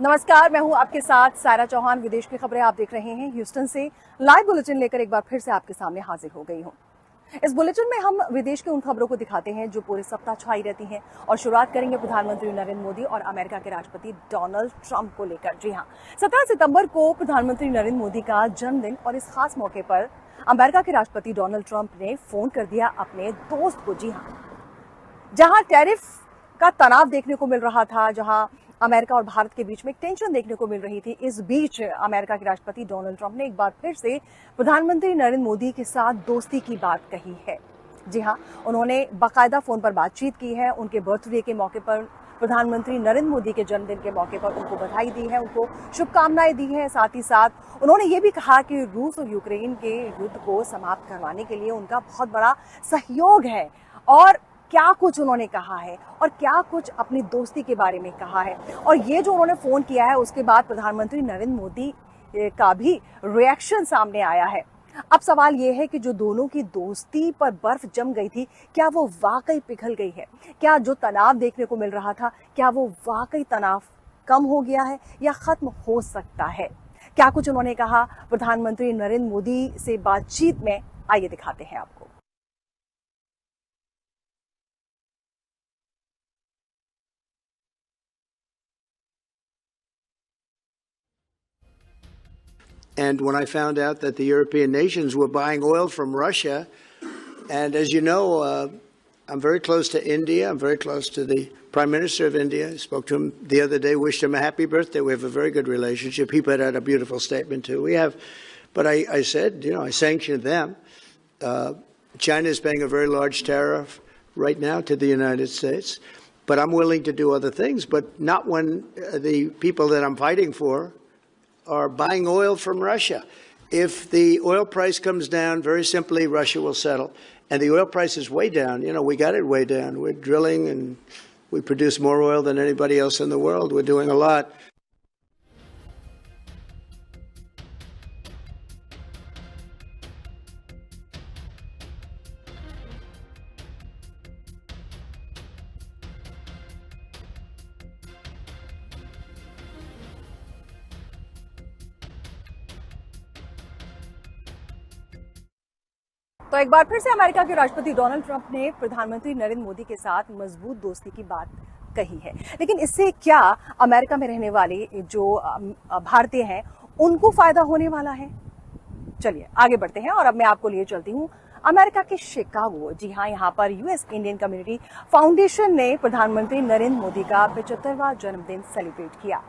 नमस्कार, मैं हूं आपके साथ सारा चौहान। विदेश की खबरें आप देख रहे हैं ह्यूस्टन से। लाइव बुलेटिन लेकर एक बार फिर से आपके सामने हाजिर हो गई हूं। इस बुलेटिन में हम विदेश की उन खबरों को दिखाते हैं जो पूरे सप्ताह छाई रहती हैं और शुरुआत करेंगे प्रधानमंत्री नरेंद्र मोदी और अमेरिका के राष्ट्रपति डोनाल्ड ट्रंप को लेकर। जी हां, 17 सितंबर को प्रधानमंत्री नरेंद्र मोदी का जन्मदिन और इस खास मौके पर अमेरिका के राष्ट्रपति डोनाल्ड ट्रंप ने फोन कर दिया अपने दोस्त को। जी हां, जहां टैरिफ का तनाव देखने को मिल रहा था, जहां अमेरिका और भारत के बीच में एक टेंशन देखने को मिल रही थी, इस बीच अमेरिका के राष्ट्रपति डोनाल्ड ट्रंप ने एक बार फिर से प्रधानमंत्री नरेंद्र मोदी के साथ दोस्ती की बात कही है। जी हां, उन्होंने बाकायदा फोन पर बातचीत की है। उनके बर्थडे के मौके पर, प्रधानमंत्री नरेंद्र मोदी के जन्मदिन के मौके पर उनको बधाई दी है, उनको शुभकामनाएं दी है। साथ ही साथ उन्होंने ये भी कहा कि रूस और यूक्रेन के युद्ध को समाप्त करवाने के लिए उनका बहुत बड़ा सहयोग है। और क्या कुछ उन्होंने कहा है और क्या कुछ अपनी दोस्ती के बारे में कहा है। और ये जो उन्होंने फोन किया है, उसके बाद प्रधानमंत्री नरेंद्र मोदी का भी रिएक्शन सामने आया है। अब सवाल ये है कि जो दोनों की दोस्ती पर बर्फ जम गई थी, क्या वो वाकई पिघल गई है? क्या जो तनाव देखने को मिल रहा था, क्या वो वाकई तनाव कम हो गया है या खत्म हो सकता है? क्या कुछ उन्होंने कहा प्रधानमंत्री नरेंद्र मोदी से बातचीत में, आइए दिखाते हैं आपको। And when I found out that the European nations were buying oil from Russia, and as you know, I'm very close to India. I'm very close to the Prime Minister of India. I spoke to him the other day, wished him a happy birthday. We have a very good relationship. He put out a beautiful statement too. But I said, I sanctioned them. China is paying a very large tariff right now to the United States, but I'm willing to do other things, but not when the people that I'm fighting for are buying oil from Russia. If the oil price comes down, very simply, Russia will settle. And the oil price is way down. We got it way down. We're drilling and we produce more oil than anybody else in the world. We're doing a lot. तो एक बार फिर से America के राष्ट्रपति Donald Trump ने प्रधानमंत्री नरेंद्र मोदी के साथ मजबूत दोस्ती की बात कही है। लेकिन इससे क्या अमेरिका में रहने वाले जो भारतीय हैं उनको फायदा होने वाला है? चलिए आगे बढ़ते हैं और अब मैं आपको लिए चलती हूँ अमेरिका के शिकागो। जी हाँ, यहाँ पर यूएस इंडियन कम्युनिटी फाउंडेशन ने प्रधानमंत्री नरेंद्र मोदी का 75वां जन्मदिन सेलिब्रेट किया।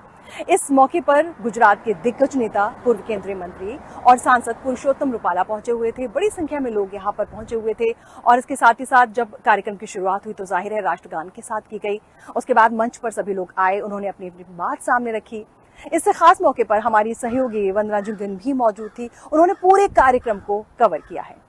इस मौके पर गुजरात के दिग्गज नेता, पूर्व केंद्रीय मंत्री और सांसद पुरुषोत्तम रूपाला पहुंचे हुए थे। बड़ी संख्या में लोग यहां पर पहुंचे हुए थे और इसके साथ ही साथ जब कार्यक्रम की शुरुआत हुई तो जाहिर है राष्ट्रगान के साथ की गई। उसके बाद मंच पर सभी लोग आए, उन्होंने अपनी अपनी बात सामने रखी। इस खास मौके पर हमारी सहयोगी वंदना जुगन भी मौजूद थी। उन्होंने पूरे कार्यक्रम को कवर किया है।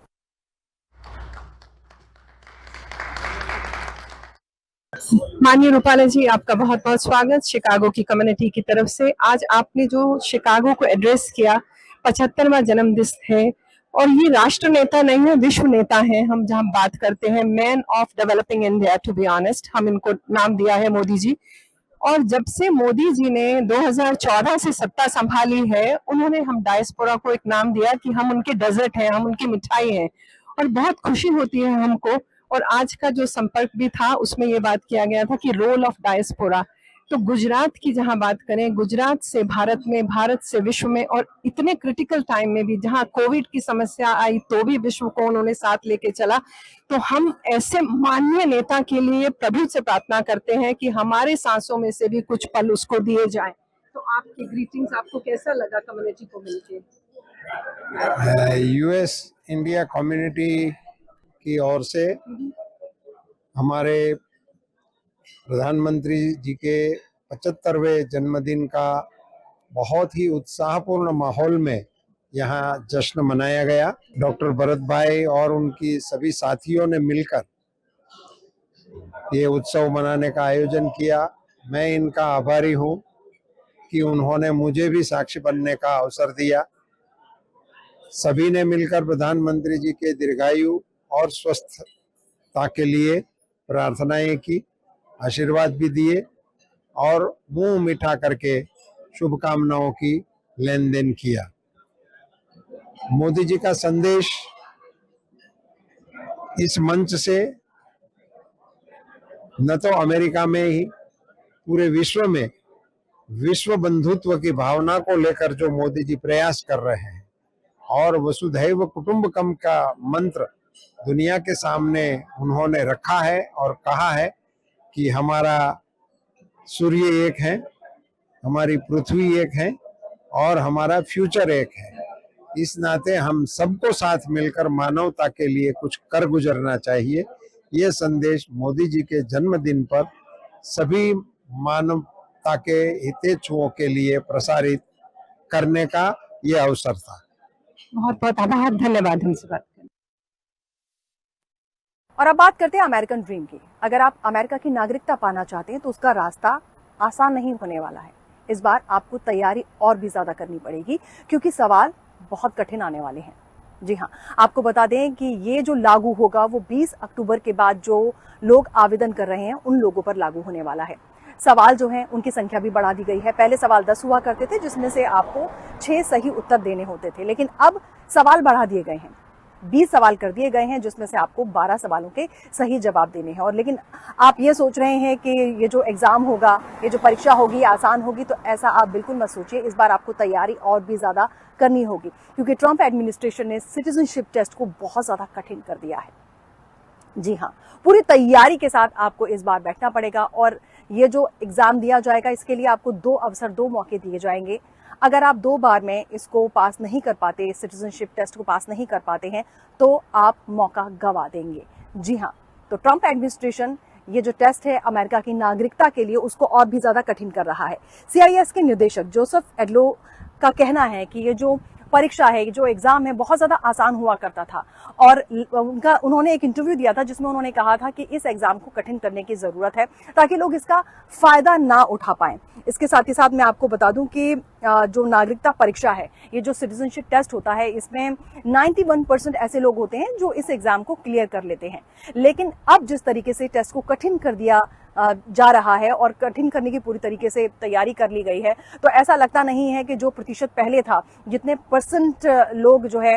माननीय रूपाला जी, आपका बहुत बहुत स्वागत शिकागो की कम्युनिटी की तरफ से। आज आपने जो शिकागो को एड्रेस किया, 75वां जन्मदिन है और ये राष्ट्र नेता नहीं है, विश्व नेता है। हम जहाँ बात करते हैं man of developing India, to be honest, हम इनको नाम दिया है मोदी जी। और जब से मोदी जी ने 2014 से सत्ता संभाली है, उन्होंने हम डायस्पोरा को एक नाम दिया कि हम उनके डेजर्ट हैं, हम उनकी मिठाई हैं और बहुत खुशी होती है हमको। और आज का जो संपर्क भी था उसमें ये बात किया गया था कि रोल ऑफ डायस्पोरा। तो गुजरात की जहां बात करें, गुजरात से भारत में, भारत से विश्व में, और इतने क्रिटिकल टाइम में भी जहां कोविड की समस्या आई तो भी विश्व को उन्होंने साथ लेके चला। तो हम ऐसे माननीय नेता के लिए प्रभु से प्रार्थना करते हैं कि हमारे सांसों में से भी कुछ पल उसको दिए जाएं। तो आपकी ग्रीटिंग्स, आपको कैसा लगा कम्युनिटी को मिलके? यूएस इंडिया कम्युनिटी की ओर से हमारे प्रधानमंत्री जी के 75वें जन्मदिन का बहुत ही उत्साहपूर्ण माहौल में यहाँ जश्न मनाया गया। डॉक्टर भरत भाई और उनकी सभी साथियों ने मिलकर ये उत्सव मनाने का आयोजन किया। मैं इनका आभारी हूँ कि उन्होंने मुझे भी साक्षी बनने का अवसर दिया। सभी ने मिलकर प्रधानमंत्री जी के दीर्घायु और स्वस्थता के लिए प्रार्थनाएं की, आशीर्वाद भी दिए और मुंह मीठा करके शुभकामनाओं की लेन देन किया। मोदी जी का संदेश इस मंच से न तो अमेरिका में ही, पूरे विश्व में विश्व बंधुत्व की भावना को लेकर जो मोदी जी प्रयास कर रहे हैं और वसुधैव कुटुंबकम का मंत्र दुनिया के सामने उन्होंने रखा है और कहा है कि हमारा सूर्य एक है, हमारी पृथ्वी एक है और हमारा फ्यूचर एक है। इस नाते हम सबको साथ मिलकर मानवता के लिए कुछ कर गुजरना चाहिए। ये संदेश मोदी जी के जन्मदिन पर सभी मानवता के हितैषियों के लिए प्रसारित करने का ये अवसर था। बहुत बहुत आभार, धन्यवाद हमसे बात करने। और अब बात करते हैं अमेरिकन ड्रीम की। अगर आप अमेरिका की नागरिकता पाना चाहते हैं तो उसका रास्ता आसान नहीं होने वाला है। इस बार आपको तैयारी और भी ज्यादा करनी पड़ेगी क्योंकि सवाल बहुत कठिन आने वाले हैं। जी हाँ, आपको बता दें कि ये जो लागू होगा वो 20 अक्टूबर के बाद जो लोग आवेदन कर रहे हैं उन लोगों पर लागू होने वाला है। सवाल जो हैं उनकी संख्या भी बढ़ा दी गई है। पहले सवाल 10 हुआ करते थे जिसमें से आपको 6 सही उत्तर देने होते थे, लेकिन अब सवाल बढ़ा दिए गए हैं। 20 सवाल कर दिए गए हैं जिसमें से आपको 12 सवालों के सही जवाब देने हैं। और लेकिन आप ये सोच रहे हैं कि ये जो एग्जाम होगा, ये जो परीक्षा होगी आसान होगी, तो ऐसा आप बिल्कुल मत सोचिए। इस बार आपको तैयारी और भी ज्यादा करनी होगी क्योंकि ट्रंप एडमिनिस्ट्रेशन ने सिटीजनशिप टेस्ट को बहुत ज्यादा कठिन कर दिया है। जी हाँ, पूरी तैयारी के साथ आपको इस बार बैठना पड़ेगा और ये जो एग्जाम दिया जाएगा इसके लिए आपको 2 मौके दिए जाएंगे। अगर आप 2 बार में इसको पास नहीं कर पाते, सिटीजनशिप टेस्ट को पास नहीं कर पाते हैं, तो आप मौका गवा देंगे। जी हाँ, तो ट्रंप एडमिनिस्ट्रेशन ये जो टेस्ट है अमेरिका की नागरिकता के लिए उसको और भी ज्यादा कठिन कर रहा है। CIS के निदेशक जोसेफ एडलो का कहना है कि ये जो परीक्षा है, जो एग्जाम है, बहुत ज्यादा आसान हुआ करता था और उन्होंने एक इंटरव्यू दिया था जिसमें उन्होंने कहा था कि इस एग्जाम को कठिन करने की जरूरत है ताकि लोग इसका फायदा ना उठा पाएं। इसके साथ ही साथ मैं आपको बता दूं कि जो नागरिकता परीक्षा है, ये जो सिटीजनशिप टेस्ट होता है, इसमें 91% ऐसे लोग होते हैं जो इस एग्जाम को क्लियर कर लेते हैं। लेकिन अब जिस तरीके से टेस्ट को कठिन कर दिया जा रहा है और कठिन करने की पूरी तरीके से तैयारी कर ली गई है, तो ऐसा लगता नहीं है कि जो प्रतिशत पहले था, जितने परसेंट लोग जो है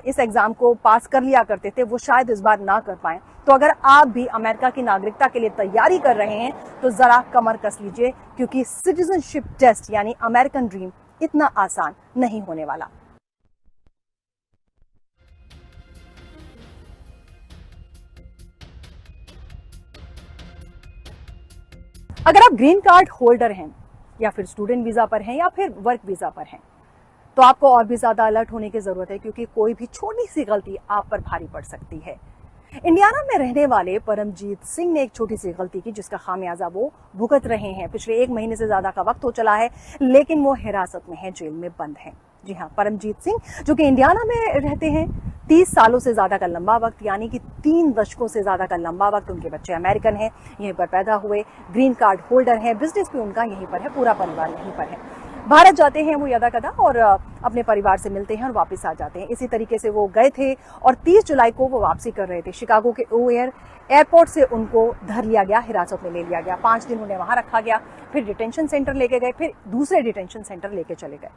इस एग्जाम को पास कर लिया करते थे, वो शायद इस बार ना कर पाए। तो अगर आप भी अमेरिका की नागरिकता के लिए तैयारी कर रहे हैं तो जरा कमर कस लीजिए क्योंकि सिटीजनशिप टेस्ट यानी अमेरिकन ड्रीम इतना आसान नहीं होने वाला। अगर आप ग्रीन कार्ड होल्डर हैं या फिर स्टूडेंट वीजा पर हैं या फिर वर्क वीजा पर हैं तो आपको और भी ज्यादा अलर्ट होने की जरूरत है क्योंकि कोई भी छोटी सी गलती आप पर भारी पड़ सकती है। इंडियाना में रहने वाले परमजीत सिंह ने एक छोटी सी गलती की जिसका खामियाजा वो भुगत रहे हैं। पिछले 1 महीने से ज्यादा का वक्त हो चला है लेकिन वो हिरासत में है, जेल में बंद है। जी हाँ, परमजीत सिंह जो कि इंडियाना में रहते हैं, 30 सालों से ज्यादा का लंबा वक्त यानी कि 3 दशकों से ज्यादा का लंबा वक्त। उनके बच्चे अमेरिकन हैं, यहीं पर पैदा हुए, ग्रीन कार्ड होल्डर हैं, बिजनेस भी उनका यहीं पर है, पूरा परिवार यहीं पर है। भारत जाते हैं वो यदा कदा और अपने परिवार से मिलते हैं और वापस आ जाते हैं। इसी तरीके से वो गए थे और 30 जुलाई को वो वापसी कर रहे थे। शिकागो के ओएयर एयरपोर्ट से उनको धर लिया गया, हिरासत में ले लिया गया। 5 दिन उन्हें वहां रखा गया, फिर डिटेंशन सेंटर लेके गए, फिर दूसरे डिटेंशन सेंटर लेके चले गए।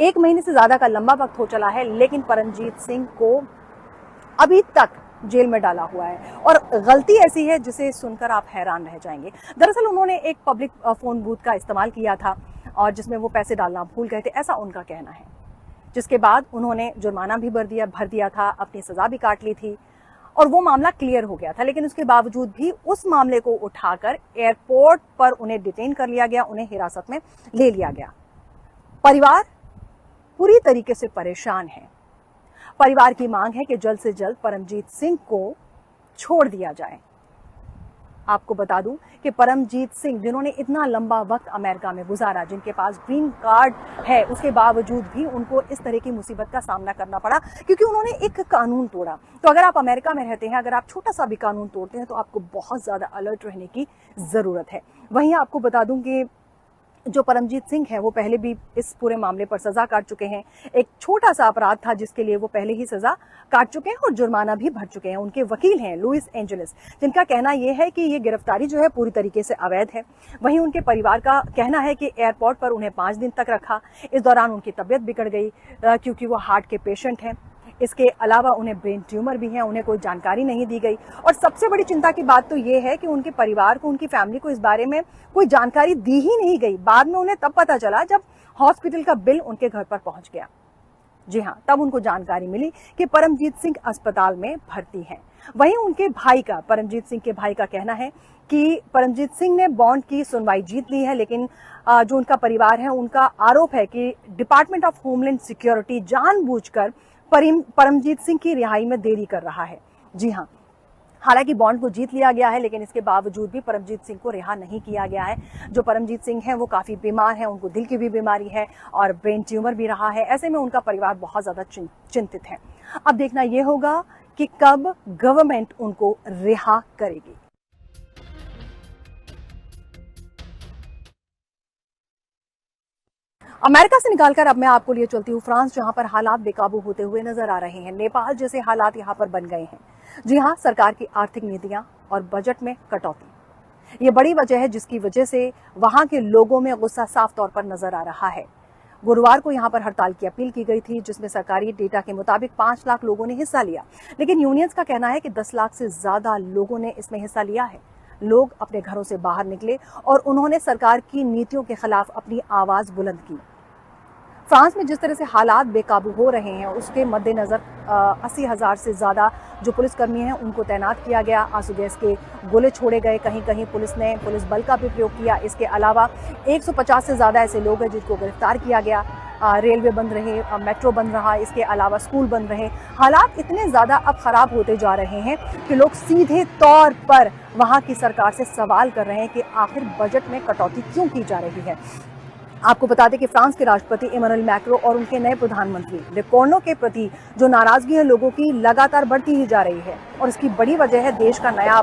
1 महीने से ज्यादा का लंबा वक्त हो चला है लेकिन परमजीत सिंह को अभी तक जेल में डाला हुआ है और गलती ऐसी है जिसे सुनकर आप हैरान रह जाएंगे। दरअसल उन्होंने एक पब्लिक फोन बूथ का इस्तेमाल किया था और जिसमें वो पैसे डालना भूल गए थे, ऐसा उनका कहना है। जिसके बाद उन्होंने जुर्माना भी भर दिया था, अपनी सजा भी काट ली थी और वो मामला क्लियर हो गया था। लेकिन उसके बावजूद भी उस मामले को उठाकर एयरपोर्ट पर उन्हें डिटेन कर लिया गया, उन्हें हिरासत में ले लिया गया। परिवार पूरी तरीके से परेशान है। परिवार की मांग है कि जल्द से जल्द परमजीत सिंह को छोड़ दिया जाए। आपको बता दूं कि परमजीत सिंह जिन्होंने इतना लंबा वक्त अमेरिका में गुजारा, जिनके पास ग्रीन कार्ड है, उसके बावजूद भी उनको इस तरह की मुसीबत का सामना करना पड़ा क्योंकि उन्होंने एक कानून तोड़ा। तो अगर आप अमेरिका में रहते हैं, अगर आप छोटा सा भी कानून तोड़ते हैं तो आपको बहुत ज्यादा अलर्ट रहने की जरूरत है। वहीं आपको बता दूं कि जो परमजीत सिंह है वो पहले भी इस पूरे मामले पर सजा काट चुके हैं। एक छोटा सा अपराध था जिसके लिए वो पहले ही सजा काट चुके हैं और जुर्माना भी भर चुके हैं। उनके वकील हैं लुइस एंजेलिस, जिनका कहना यह है कि ये गिरफ्तारी जो है पूरी तरीके से अवैध है। वहीं उनके परिवार का कहना है कि एयरपोर्ट पर उन्हें 5 दिन तक रखा। इस दौरान उनकी तबीयत बिगड़ गई क्योंकि वो हार्ट के पेशेंट हैं। इसके अलावा उन्हें ब्रेन ट्यूमर भी है, उन्हें कोई जानकारी नहीं दी गई। और सबसे बड़ी चिंता की बात तो ये है कि उनके परिवार को, उनकी फैमिली को इस बारे में कोई जानकारी दी ही नहीं गई। बाद में उन्हें तब पता चला जब हॉस्पिटल का बिल उनके घर पर पहुंच गया। जी हाँ, तब उनको जानकारी मिली कि परमजीत सिंह अस्पताल में भर्ती हैं। वहीं उनके भाई का, परमजीत सिंह के भाई का कहना है कि परमजीत सिंह ने बॉन्ड की सुनवाई जीत ली है, लेकिन जो उनका परिवार है उनका आरोप है कि डिपार्टमेंट ऑफ होमलैंड सिक्योरिटी जानबूझकर परमजीत सिंह की रिहाई में देरी कर रहा है। जी हाँ, हालांकि बॉन्ड को जीत लिया गया है, लेकिन इसके बावजूद भी परमजीत सिंह को रिहा नहीं किया गया है। जो परमजीत सिंह हैं वो काफी बीमार हैं, उनको दिल की भी बीमारी है और ब्रेन ट्यूमर भी रहा है। ऐसे में उनका परिवार बहुत ज्यादा चिंतित है। अब देखना यह होगा कि कब गवर्नमेंट उनको रिहा करेगी। अमेरिका से निकालकर अब मैं आपको लिए चलती हूँ फ्रांस, जहां पर हालात बेकाबू होते हुए नजर आ रहे हैं। नेपाल जैसे हालात यहां पर बन गए हैं। जी हाँ, सरकार की आर्थिक नीतियां और बजट में कटौती, ये बड़ी वजह है जिसकी वजह से वहां के लोगों में गुस्सा साफ तौर पर नजर आ रहा है। गुरुवार को यहां पर हड़ताल की अपील की गई थी, जिसमें सरकारी डेटा के मुताबिक 5 लाख लोगों ने हिस्सा लिया, लेकिन यूनियंस का कहना है कि 10 लाख से ज्यादा लोगों ने इसमें हिस्सा लिया है। लोग अपने घरों से बाहर निकले और उन्होंने सरकार की नीतियों के खिलाफ अपनी आवाज बुलंद की। फ्रांस में जिस तरह से हालात बेकाबू हो रहे हैं उसके मद्देनजर 80,000 से ज्यादा जो पुलिसकर्मी हैं उनको तैनात किया गया। आंसू गैस के गोले छोड़े गए, कहीं कहीं पुलिस ने पुलिस बल का भी प्रयोग किया। इसके अलावा 150 से ज्यादा ऐसे लोग हैं जिनको गिरफ्तार किया गया। रेलवे बंद रहे, मेट्रो बंद रहा, इसके अलावा स्कूल बंद रहे। हालात इतने ज्यादा अब खराब होते जा रहे हैं कि लोग सीधे तौर पर वहां की सरकार से सवाल कर रहे हैं कि आखिर बजट में कटौती क्यों की जा रही है। आपको बता दें कि फ्रांस के राष्ट्रपति इमैनुअल मैक्रो और उनके नए प्रधानमंत्री लेकोर्नो के प्रति जो नाराजगी है लोगों की लगातार बढ़ती ही जा रही है, और इसकी बड़ी वजह है देश का नया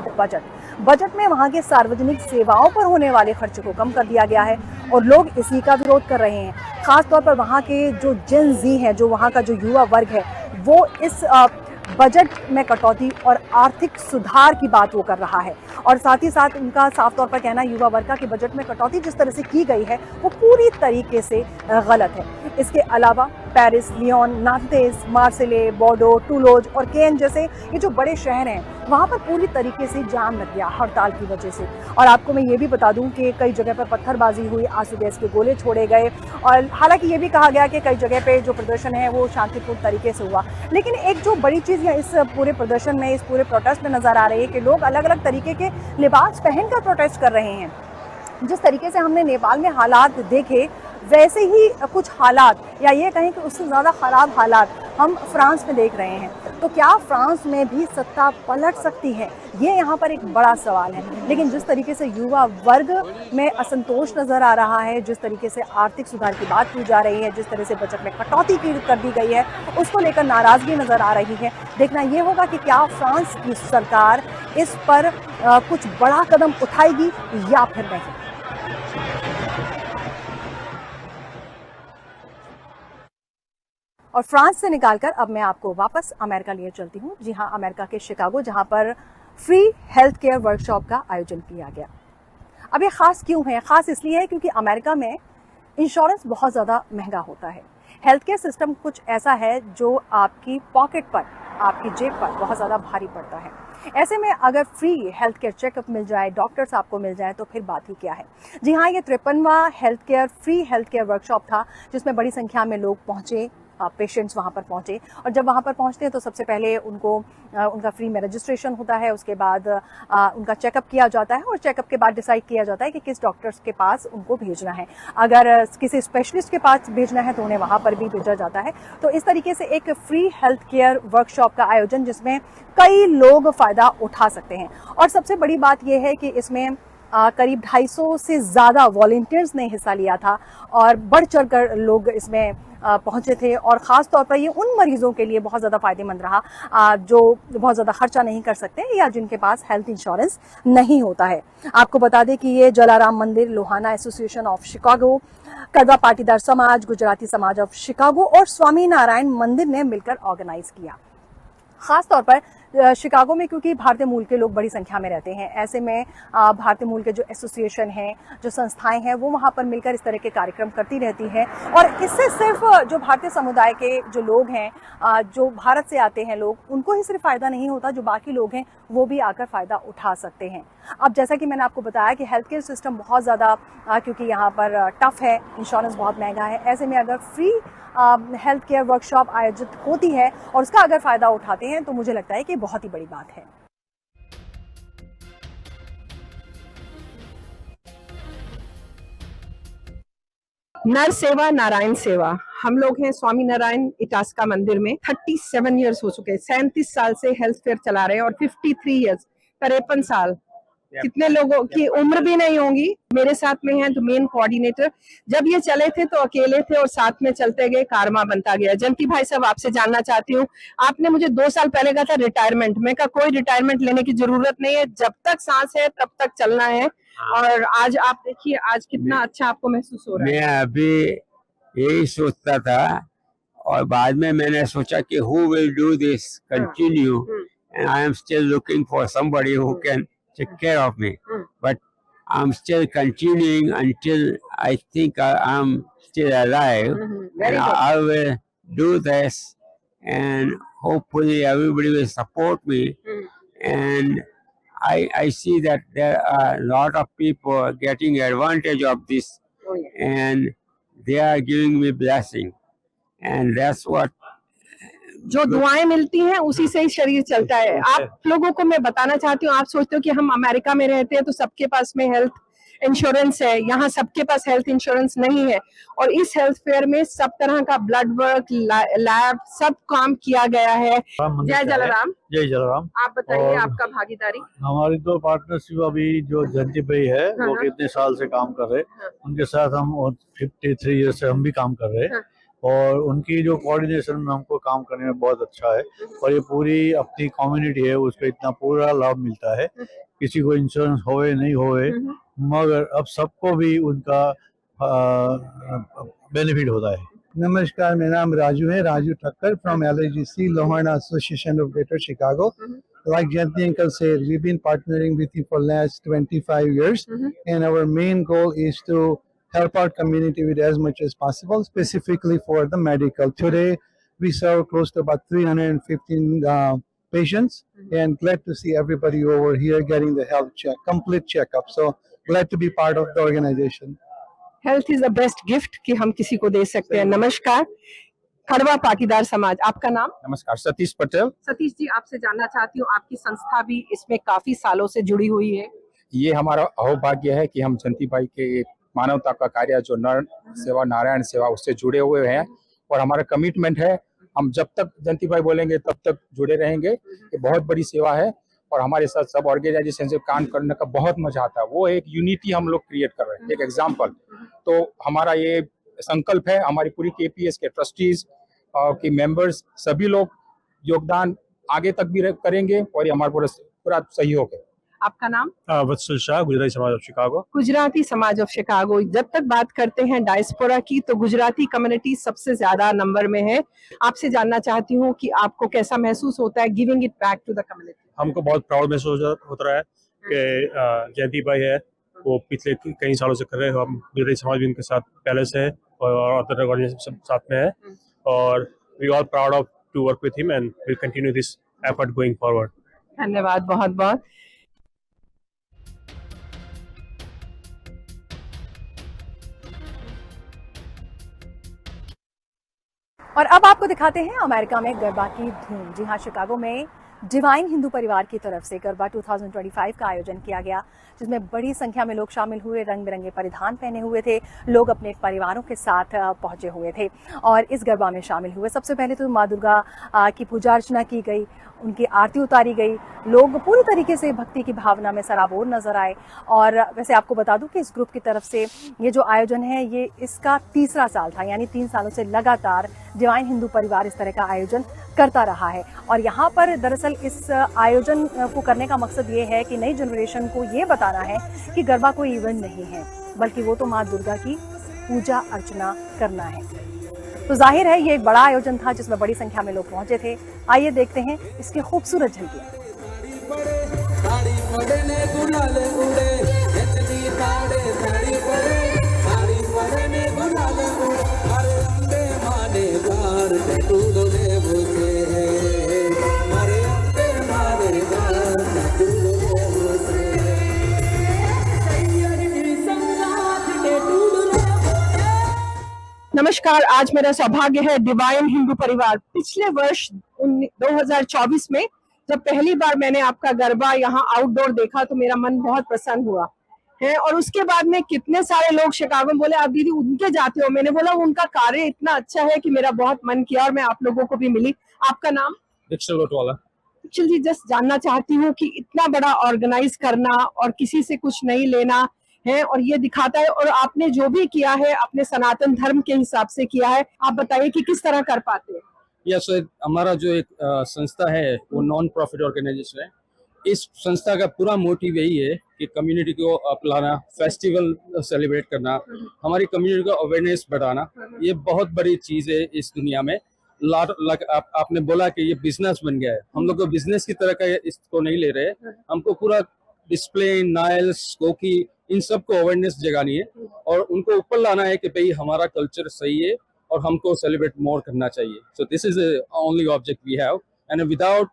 बजट में वहां के सार्वजनिक सेवाओं पर होने वाले खर्चे को कम कर दिया गया है और लोग इसी का विरोध कर रहे हैं। खासतौर पर वहां के जो जेन जी है, जो वहां का जो युवा वर्ग है, वो इस बजट में कटौती और आर्थिक सुधार की बात वो कर रहा है। और साथ ही साथ उनका साफ तौर पर कहना युवा वर्ग का कि बजट में कटौती जिस तरह से की गई है वो पूरी तरीके से गलत है। इसके अलावा पेरिस, लियोन, नांतेस, मार्सेले, बोर्डो, टूलोज और केन जैसे ये जो बड़े शहर हैं वहाँ पर पूरी तरीके से जाम लग गया हड़ताल की वजह से। और आपको मैं ये भी बता दूं कि कई जगह पर पत्थरबाजी हुई, आंसू गैस के गोले छोड़े गए, और हालांकि ये भी कहा गया कि कई जगह पे जो प्रदर्शन है वो शांतिपूर्ण तरीके से हुआ। लेकिन एक जो बड़ी चीज़ इस पूरे प्रदर्शन में, इस पूरे प्रोटेस्ट में नजर आ रही है कि लोग अलग अलग तरीके के लिबास पहनकर प्रोटेस्ट कर रहे हैं। जिस तरीके से हमने नेपाल में हालात देखे वैसे ही कुछ हालात, या ये कहें कि उससे ज़्यादा ख़राब हालात हम फ्रांस में देख रहे हैं। तो क्या फ्रांस में भी सत्ता पलट सकती है, ये यहाँ पर एक बड़ा सवाल है। लेकिन जिस तरीके से युवा वर्ग में असंतोष नज़र आ रहा है, जिस तरीके से आर्थिक सुधार की बात की जा रही है, जिस तरह से बजट में कटौती कर दी गई है, उसको लेकर नाराज़गी नज़र आ रही है। देखना ये होगा कि क्या फ्रांस की सरकार इस पर कुछ बड़ा कदम उठाएगी या फिर नहीं। और फ्रांस से निकालकर अब मैं आपको वापस अमेरिका लिए चलती हूँ। जी हाँ, अमेरिका के शिकागो, जहाँ पर फ्री हेल्थ केयर वर्कशॉप का आयोजन किया गया। अब ये खास क्यों है? खास इसलिए है क्योंकि अमेरिका में इंश्योरेंस बहुत ज़्यादा महंगा होता है। हेल्थ केयर सिस्टम कुछ ऐसा है जो आपकी पॉकेट पर, आपकी जेब पर बहुत ज़्यादा भारी पड़ता है। ऐसे में अगर फ्री हेल्थ केयर चेकअप मिल जाए, डॉक्टर्स आपको मिल जाए, तो फिर बात ही क्या है। जी हाँ, ये 53वां फ्री हेल्थ केयर वर्कशॉप था, जिसमें बड़ी संख्या में लोग पहुँचे, पेशेंट्स वहाँ पर पहुँचे। और जब वहाँ पर पहुँचते हैं तो सबसे पहले उनका फ्री में रजिस्ट्रेशन होता है, उसके बाद उनका चेकअप किया जाता है, और चेकअप के बाद डिसाइड किया जाता है कि किस डॉक्टर्स के पास उनको भेजना है। अगर किसी स्पेशलिस्ट के पास भेजना है तो उन्हें वहाँ पर भी भेजा जाता है। तो इस तरीके से एक फ्री हेल्थ केयर वर्कशॉप का आयोजन जिसमें कई लोग फ़ायदा उठा सकते हैं। और सबसे बड़ी बात यह है कि इसमें करीब 250 से ज़्यादा वॉलंटियर्स ने हिस्सा लिया था, और बढ़ चढ़ कर लोग इसमें पहुंचे थे और ख़ास तौर पर ये उन मरीजों के लिए बहुत ज़्यादा फ़ायदेमंद रहा जो बहुत ज़्यादा खर्चा नहीं कर सकते या जिनके पास हेल्थ इंश्योरेंस नहीं होता है। आपको बता दें कि ये जलाराम मंदिर लोहाना एसोसिएशन ऑफ शिकागो, कड़वा पाटीदार समाज, गुजराती समाज ऑफ शिकागो और स्वामी नारायण मंदिर ने मिलकर ऑर्गेनाइज किया। खास तौर पर शिकागो में क्योंकि भारतीय मूल के लोग बड़ी संख्या में रहते हैं, ऐसे में भारतीय मूल के जो एसोसिएशन हैं, जो संस्थाएं हैं, वो वहाँ पर मिलकर इस तरह के कार्यक्रम करती रहती हैं और इससे सिर्फ जो भारतीय समुदाय के जो लोग हैं, जो भारत से आते हैं लोग, उनको ही सिर्फ फ़ायदा नहीं होता, जो बाकी लोग हैं वो भी आकर फ़ायदा उठा सकते हैं। अब जैसा कि मैंने आपको बताया कि हेल्थ केयर सिस्टम बहुत ज़्यादा क्योंकि यहाँ पर टफ है, इंश्योरेंस बहुत महंगा है, ऐसे में अगर फ्री हेल्थ केयर वर्कशॉप आयोजित होती है और उसका अगर फ़ायदा उठाते हैं तो मुझे लगता है कि बहुत ही बड़ी बात है। नर सेवा नारायण सेवा। हम लोग हैं स्वामी नारायण इटास्का मंदिर में। 37 इयर्स हो चुके हैं, 37 साल से हेल्थ फेयर चला रहे हैं और 53 इयर्स 53 साल, कितने लोगों की उम्र भी नहीं होंगी। मेरे साथ में हैं तो मेन कोऑर्डिनेटर। जब ये चले थे तो अकेले थे और साथ में चलते गए, कारवा बनता गया। जंती भाई साहब, आपसे जानना चाहती हूँ, आपने मुझे 2 साल पहले कहा था रिटायरमेंट, मैं कहा कोई रिटायरमेंट लेने की जरूरत नहीं है, जब तक सांस है तब तक चलना है। और आज आप देखिए आज कितना अच्छा आपको महसूस हो रहा है। मैं अभी यही सोचता था और बाद में मैंने सोचा कि who will do this continue and I am still looking for somebody who can take care of me, but I'm still continuing until I think I'm still alive, Very and good. I will do this and hopefully everybody will support me. And I see that there are a lot of people getting advantage of this, Oh, yeah. and they are giving me blessing, and that's what जो दुआएं मिलती हैं उसी से ही शरीर चलता है। आप लोगों को मैं बताना चाहती हूँ, आप सोचते हो कि हम अमेरिका में रहते हैं तो सबके पास में हेल्थ इंश्योरेंस है, यहाँ सबके पास हेल्थ इंश्योरेंस नहीं है। और इस हेल्थ फेयर में सब तरह का ब्लड वर्क, लैब, सब काम किया गया है। जय जलाराम। जय जलाराम। आप बताइए और आपका भागीदारी। हमारी तो पार्टनरशिप अभी जो जयंती भाई है वो कितने साल से काम कर रहे हैं, उनके साथ हम 53 ईयर से हम भी काम कर रहे हैं और उनकी जो कोऑर्डिनेशन में हमको काम करने में बहुत अच्छा है और ये पूरी अपनी कम्युनिटी है उसको इतना पूरा लाभ मिलता है, किसी को इंश्योरेंस होए नहीं होए, मगर अब सबको भी उनका बेनिफिट होता है। नमस्कार, मेरा नाम राजू है, Raju Thakkar from LIGC, Lohana association of greater Chicago. Like Jayanti uncle said, we've been partnering with you for last 25 years, and our main goal is to help our community with as much as possible, specifically for the medical. Today, we serve close to about 315 patients, and glad to see everybody over here getting the health check, complete checkup. So glad to be part of the organization. Health is the best gift कि हम किसी को दे सकते हैं। नमस्कार, कड़वा पाटीदार समाज, आपका नाम? नमस्कार, सतीश पटेल। सतीश जी, आपसे जानना चाहती हूँ, आपकी संस्था भी इसमें काफी सालों से जुड़ी हुई है। ये हमारा अहोभाग्य है कि हम जयंती भाई के मानवता का कार्य जो नर सेवा नारायण सेवा उससे जुड़े हुए हैं और हमारा कमिटमेंट है, हम जब तक जयंती भाई बोलेंगे तब तक जुड़े रहेंगे। ये बहुत बड़ी सेवा है और हमारे साथ सब ऑर्गेनाइजेशन से काम करने का बहुत मजा आता है। वो एक यूनिटी हम लोग क्रिएट कर रहे हैं, एक एग्जाम्पल। तो हमारा ये संकल्प है, हमारी पूरी KPS के ट्रस्टीज के मेंबर्स सभी लोग योगदान आगे तक भी करेंगे और ये हमारा पूरा सहयोग है। आपका नाम? वत्सल शाह, गुजराती समाज ऑफ शिकागो। गुजराती समाज ऑफ शिकागो। जब तक बात करते हैं डायस्पोरा की तो गुजराती कम्युनिटी सबसे ज्यादा नंबर में है। आपसे जानना चाहती हूँ कि आपको कैसा महसूस होता है giving it back to the community? हमको बहुत प्राउड महसूस होता रहा है कि जयंती भाई है वो पिछले कई सालों से कर रहे हैं। हम गुजराती समाज भी उनके साथ पहले से है और अदर ऑर्गेनाइजेशन सब साथ में है और we are proud of to work with him and will continue this effort going forward. धन्यवाद बहुत बहुत। और अब आपको दिखाते हैं अमेरिका में गरबा की धूम। जी हाँ, शिकागो में डिवाइन हिंदू परिवार की तरफ से गरबा 2025 का आयोजन किया गया, जिसमें बड़ी संख्या में लोग शामिल हुए, रंग बिरंगे परिधान पहने हुए थे, लोग अपने परिवारों के साथ पहुंचे हुए थे और इस गरबा में शामिल हुए। सबसे पहले तो माँ दुर्गा की पूजा अर्चना की गई, उनकी आरती उतारी गई, लोग पूरी तरीके से भक्ति की भावना में सराबोर नजर आए। और वैसे आपको बता दूं कि इस ग्रुप की तरफ से ये जो आयोजन है ये इसका तीसरा साल था, यानी 3 सालों से लगातार डिवाइन हिंदू परिवार इस तरह का आयोजन करता रहा है। और यहाँ पर दरअसल इस आयोजन को करने का मकसद ये है कि नई जनरेशन को ये बताना है कि गरबा कोई इवेंट नहीं है, बल्कि वो तो माँ दुर्गा की पूजा अर्चना करना है। तो जाहिर है ये एक बड़ा आयोजन था जिसमें बड़ी संख्या में लोग पहुंचे थे। आइए देखते हैं इसकी खूबसूरत झलकियां। नमस्कार, आज मेरा सौभाग्य है डिवाइन हिंदू परिवार पिछले वर्ष 2024 में जब पहली बार मैंने आपका गरबा यहाँ आउटडोर देखा तो मेरा मन बहुत प्रसन्न हुआ है। और उसके बाद में कितने सारे लोग शिकागो में बोले आप दीदी उनके जाते हो, मैंने बोला उनका कार्य इतना अच्छा है कि मेरा बहुत मन किया और मैं आप लोगों को भी मिली। आपका नाम? दीक्षित लोटवाला। दीक्षित जी, जस्ट जानना चाहती हूँ कि इतना बड़ा ऑर्गेनाइज करना और किसी से कुछ नहीं लेना है और ये दिखाता है, और आपने जो भी किया है अपने सनातन धर्म के हिसाब से किया है, आप बताइए कि किस तरह कर पाते हैं? यस, हमारा जो एक संस्था है वो नॉन प्रॉफिट ऑर्गेनाइजेशन है। इस संस्था का पूरा मोटिव यही है कि कम्युनिटी को अपनाना, फेस्टिवल सेलिब्रेट करना, हमारी कम्युनिटी को अवेयरनेस बढ़ाना। ये बहुत बड़ी चीज़ है इस दुनिया में। आपने बोला कि ये बिजनेस बन गया है, हम लोग को बिजनेस की तरह का इसको नहीं ले रहे। हमको पूरा डिस्प्ले, नाइल्स, कोकी, इन सबको अवेयरनेस जगानी है और उनको ऊपर लाना है कि भाई हमारा कल्चर सही है और हमको सेलिब्रेट मोर करना चाहिए। So this is only object we have, and without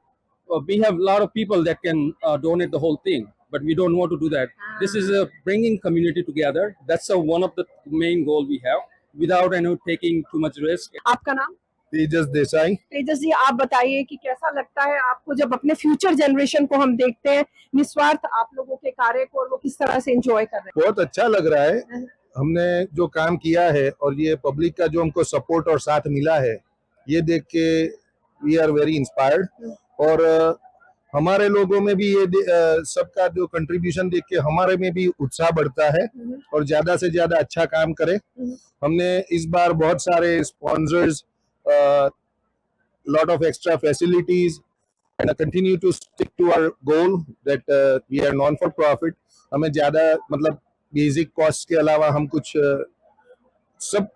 we have a lot of people that can donate the whole thing, but we don't want to do that. This is bringing community together. That's one of the main goal we have, without taking too much risk. आपका नाम? तेजस देसाई। तेजस जी, आप बताइए कि कैसा लगता है आपको जब अपने फ्यूचर जनरेशन को हम देखते हैं निस्वार्थ आप लोगों के कार्य को, और वो किस तरह से एंजॉय कर रहे हैं? बहुत अच्छा लग रहा है। हमने जो काम किया है और ये पब्लिक का जो हमको सपोर्ट और साथ मिला है, ये देख के वी आर वेरी इंस्पायर्ड। और हमारे लोगों में भी ये सबका जो कंट्रीब्यूशन देख के हमारे में भी उत्साह बढ़ता है और ज्यादा से ज्यादा अच्छा काम करें। हमने इस बार बहुत सारे sponsors, lot of extra facilities, and continue to stick to our goal that we are non for profit. हमें ज्यादा मतलब बेसिक कॉस्ट के अलावा हम कुछ सब